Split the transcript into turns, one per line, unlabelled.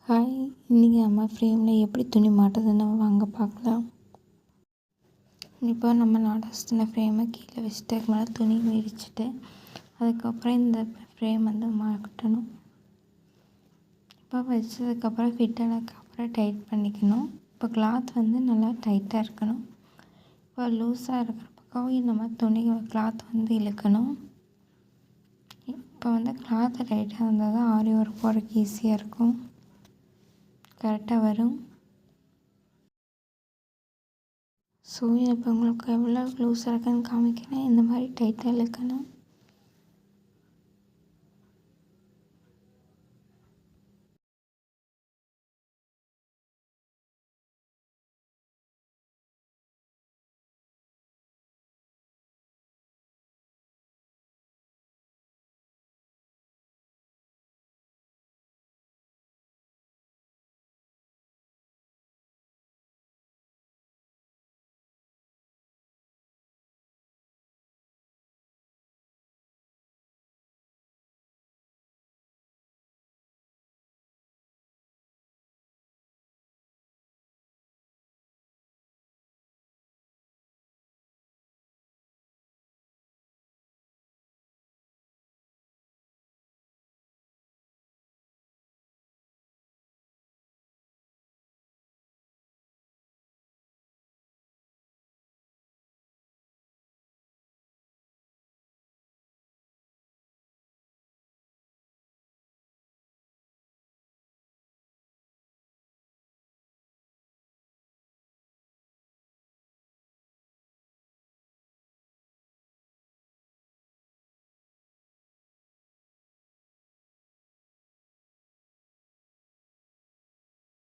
Hi, இன்றைக்கி நம்ம ஃப்ரேமில் எப்படி துணி மாட்டுறதுன்னு வாங்க பார்க்கலாம். இப்போ நம்ம நாடாஸ்தின ஃப்ரேமை கீழே வச்சுட்டு அதுக்கு மேலே துணி விரிச்சிட்டு அதுக்கப்புறம் இந்த ஃப்ரேம் மாட்டணும். இப்போ வச்சதுக்கப்புறம் ஃபிட் ஆனதுக்கப்புறம் டைட் பண்ணிக்கணும். இப்போ கிளாத் நல்லா டைட்டாக இருக்கணும். இப்போ லூஸாக இருக்கிற பக்கம் நம்ம துணி கிளாத் இழுக்கணும். இப்போ கிளாத்து டைட்டாக இருந்தால் தான் ஆரி ஒர்க் போடுறதுக்கு ஈஸியாக இருக்கும், கரெக்டாக வரும். ஸோ இப்போ உங்களுக்கு எவ்வளோ லூஸாக இருக்குன்னு காமிக்கிறேன். இந்த மாதிரி டைட்டாக இழுக்கணும்.